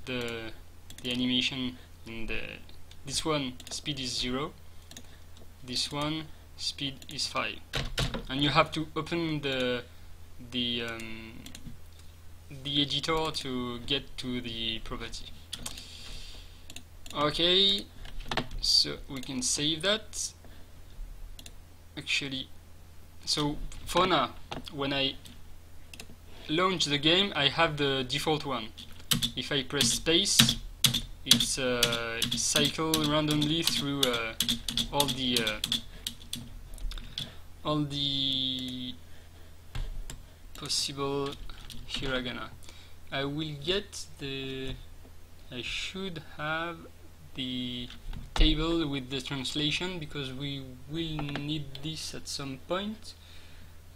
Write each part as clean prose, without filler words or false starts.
the animation in this one speed is 0, this one speed is 5, and you have to open the editor to get to the property. Okay, so we can save that. Actually, so for now, when I launch the game, I have the default one. If I press space, it's cycle randomly through all the possible hiragana. I should have the table with the translation, because we will need this at some point.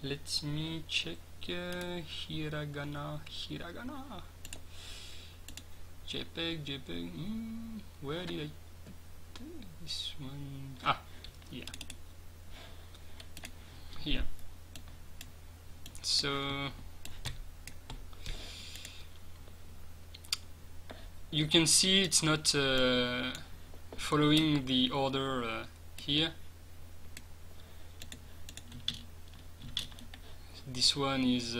Let me check. Hiragana, JPEG, where did I put this one? Ah, yeah, here. So you can see it's not following the order here. This one is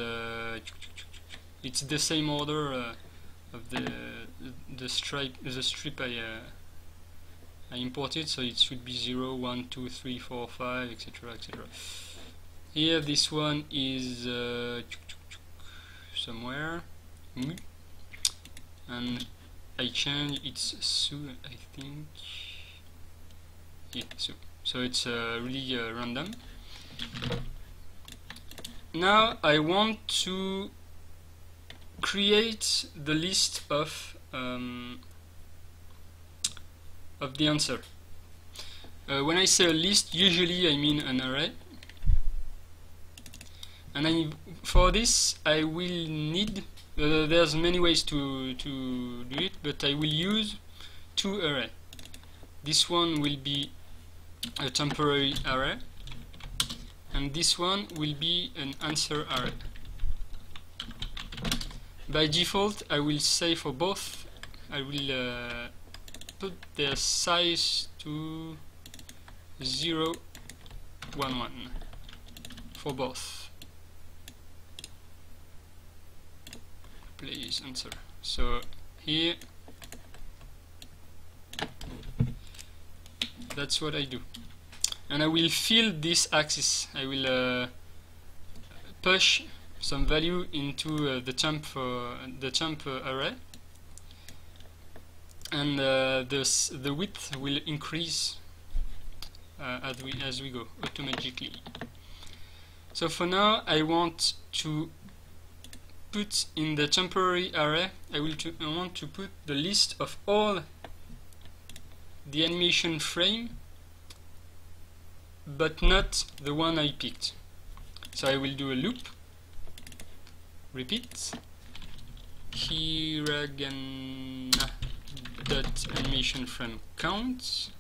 it's the same order of the strip I imported, so it should be 0, 1, 2, 3, 4, 5, etc., etc. Here this one is somewhere, and I change its su, I think. Yeah, so it's really random. Now I want to create the list of the answer. When I say a list, usually I mean an array, and for this I will need. There's many ways to do it, but I will use two arrays. This one will be a temporary array, and this one will be an answer array. By default, I will say for both, I will put their size to 0, 1, 1 for both. Please answer. So here, that's what I do, and I will fill this axis. I will push some value into the temp array, and the width will increase as we go automatically. So for now, I want to put in the temporary array. I want to put the list of all the animation frame, but not the one I picked. So I will do a loop. Repeat. Hiragana dot animation frame count.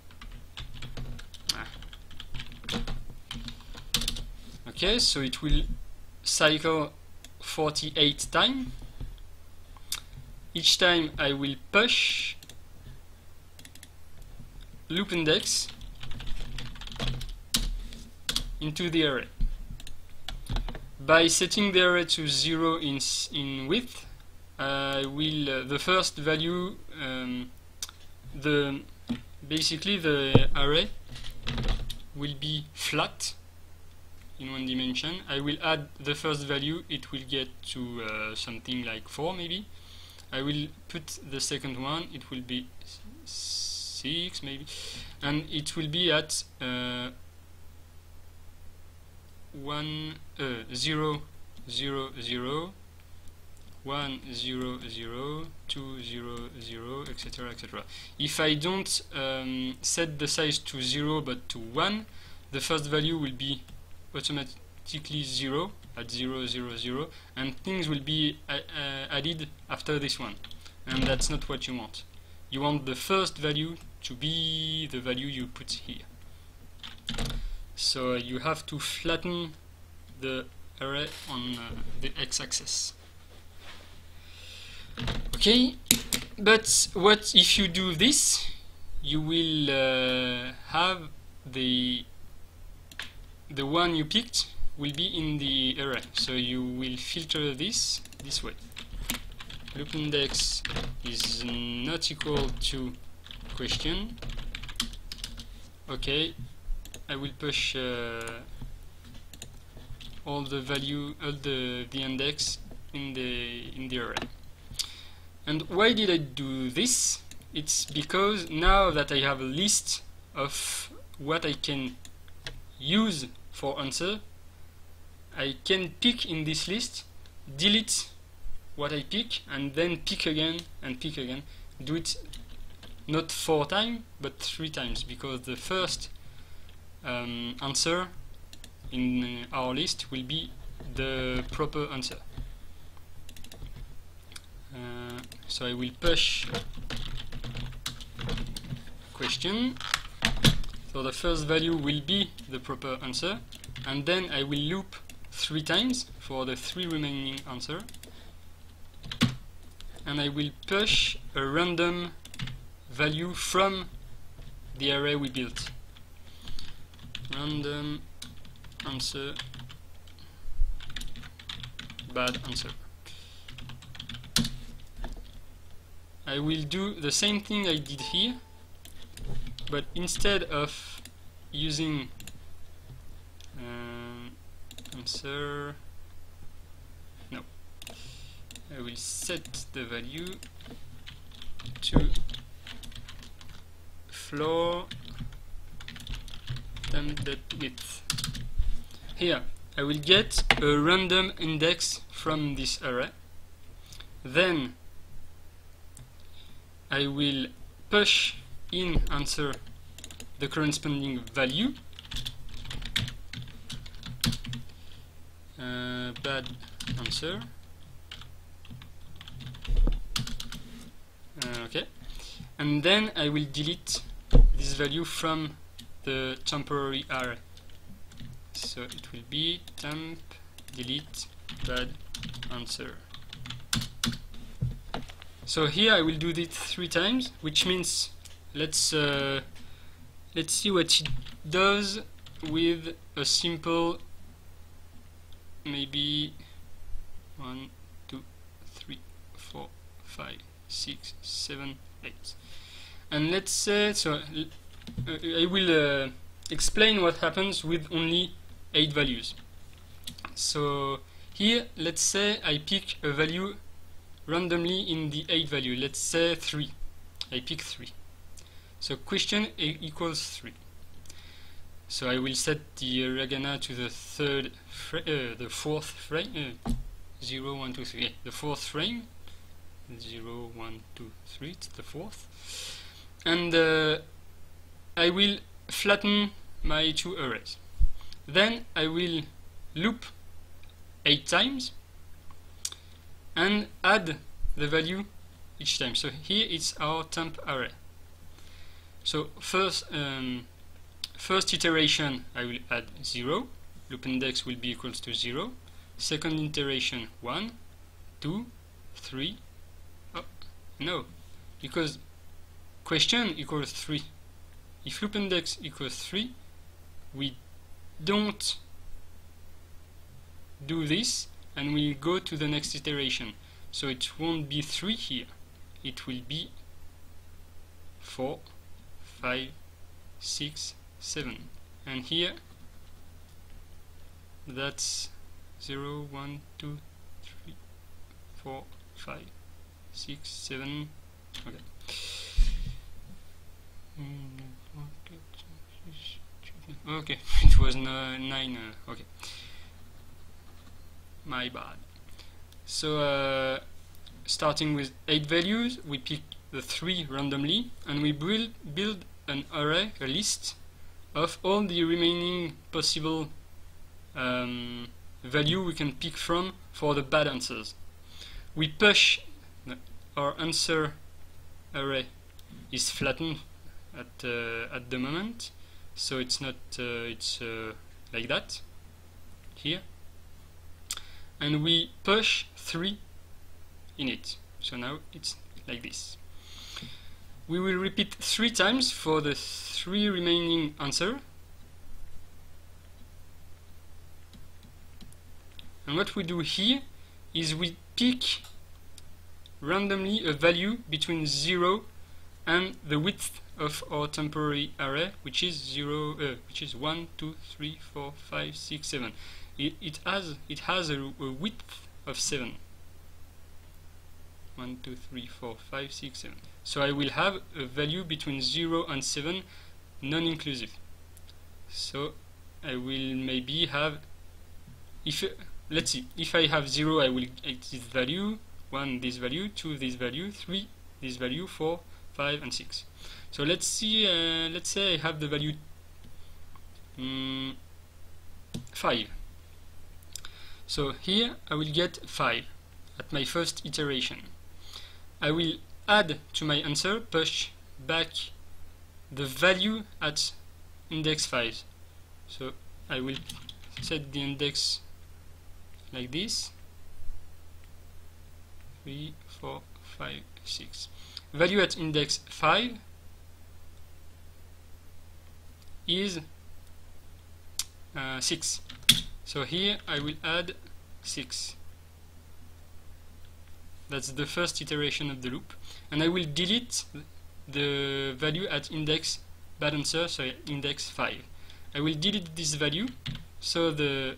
Okay, so it will cycle 48 times. Each time I will push loop index into the array. By setting the array to 0 in width, I will the first value, basically the array will be flat in one dimension. I will add the first value. It will get to something like 4 maybe. I will put the second one. It will be 6 maybe, and it will be at 1 0 0 0 1 0 0 2 0 0, etc., etc. If I don't set the size to 0 but to 1, the first value will be automatically 0 at 0 0 0, and things will be added after this one, and that's not what you want. You want the first value to be the value you put here. So you have to flatten the array on the x-axis. Okay, But what if you do this? You will have the one you picked will be in the array. So you will filter this way. Loop index is not equal to question. Okay, I will push all the value, all the index in the array. And why did I do this? It's because now that I have a list of what I can use for answer, I can pick in this list, delete what I pick, and then pick again and pick again. Do it not 4 times, but 3 times, because the first answer in our list will be the proper answer. So I will push question. So the first value will be the proper answer, and then I will loop 3 times for the 3 remaining answer, and I will push a random value from the array we built. Random answer, bad answer. I will do the same thing I did here, but instead of using answer, no, I will set the value to floor width. Here I will get a random index from this array. Then I will push in answer the corresponding value. Bad answer. Okay, and then I will delete this value from the temporary array. So it will be temp delete bad answer. So here I will do this 3 times, which means let's see what it does with a simple, maybe 1, 2, 3, 4, 5, 6, 7, 8. And let's say, so I will explain what happens with only 8 values. So here, let's say I pick a value randomly in the 8 value. Let's say 3. I pick 3. So question equals 3. So I will set the hiragana to the the fourth frame. 0, 1, 2, 3. The fourth frame. 0, 1, 2, 3. It's the fourth. And I will flatten my 2 arrays. Then I will loop 8 times and add the value each time. So here it's our temp array. So first iteration I will add 0. Loop index will be equals to 0. Second iteration 1, 2, 3. Oh, no, because question equals 3. If loop index equals 3, we don't do this, and we'll go to the next iteration. So it won't be 3 here. It will be 4, 5, 6, 7. And here, that's 0, 1, 2, 3, 4, 5, 6, 7. Okay. Okay, it was 9. Okay, my bad. So starting with 8 values, we pick the 3 randomly, and we build an array, a list of all the remaining possible value we can pick from for the bad answers. We push our answer array is flattened at the moment, so it's not like that here, and we push 3 in it. So now it's like this. we will repeat 3 times for the 3 remaining answers. And what we do here is we pick randomly a value between 0 and the width of our temporary array, which is 1, 2, 3, 4, 5, 6, 7. It has a width of 7. 1, 2, 3, 4, 5, 6, 7. So I will have a value between 0 and 7, non-inclusive. So I will maybe have, let's see, if I have 0, I will get this value, 1 this value, 2 this value, 3 this value, 4, 5 and 6. So let's see, let's say I have the value 5. So here I will get 5 at my first iteration. I will add to my answer, push back the value at index 5. So I will set the index like this, 3, 4, 5, 6. Value at index 5 is 6. So here I will add 6. That's the first iteration of the loop. And I will delete the value at index bad answer, so index 5. I will delete this value, so the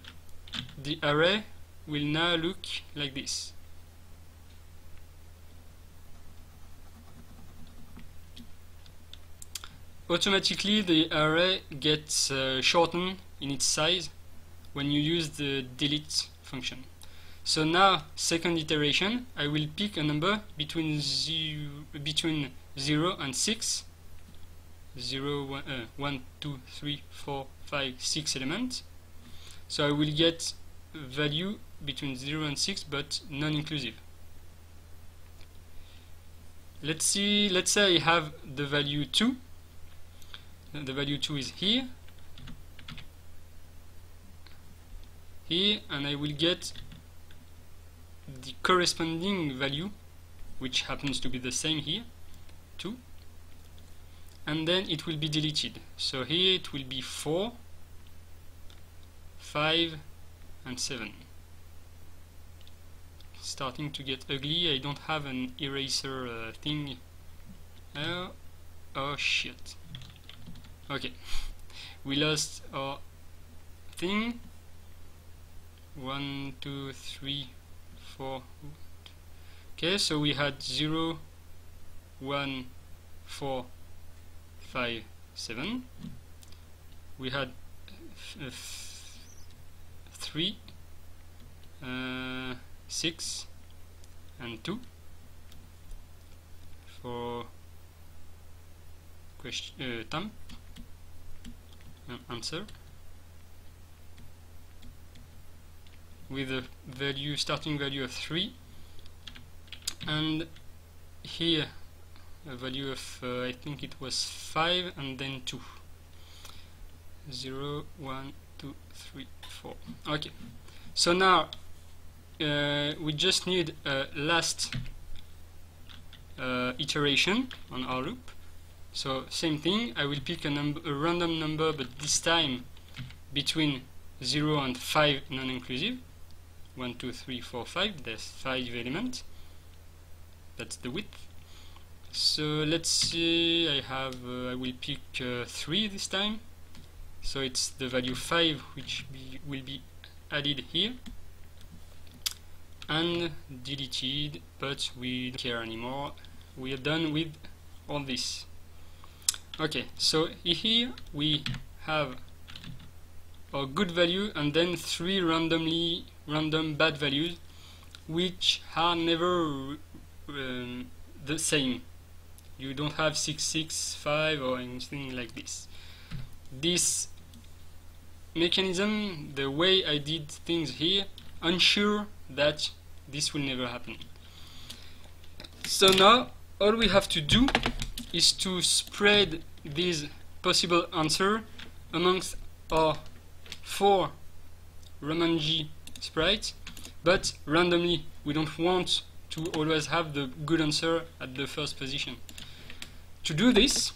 array will now look like this. Automatically the array gets shortened in its size when you use the delete function. So now, second iteration, I will pick a number between 0 and 6. 1, 2, 3, 4, 5, 6 elements. So I will get a value between 0 and 6, but non-inclusive. Let's say I have the value 2. The value 2 is here, and I will get the corresponding value, which happens to be the same here, 2, and then it will be deleted. So here it will be 4, 5 and 7. Starting to get ugly. I don't have an eraser thing. Oh shit. Okay, we lost our thing. 1, 2, 3, 4. Okay, so we had 0, 1, 4, 5, 7. We had 3, 6 and 2 for question temp answer, with a value, starting value of 3, and here a value of I think it was 5 and then 2. 0, 1, 2, 3, 4. Okay, so now we just need a last iteration on our loop. So same thing, I will pick a random number, but this time between 0 and 5 non-inclusive. 1, 2, 3, 4, 5. There's 5 elements. That's the width. So let's see, I will pick 3 this time. So it's the value 5 which will be added here and deleted, but we don't care anymore. We are done with all this. Okay, so here we have a good value and then 3 random bad values, which are never the same. You don't have 6, 6, 5 or anything like this. This mechanism, the way I did things here, ensure that this will never happen. So now all we have to do is to spread this possible answer amongst our 4 Ramanji sprites, but randomly. We don't want to always have the good answer at the first position. To do this,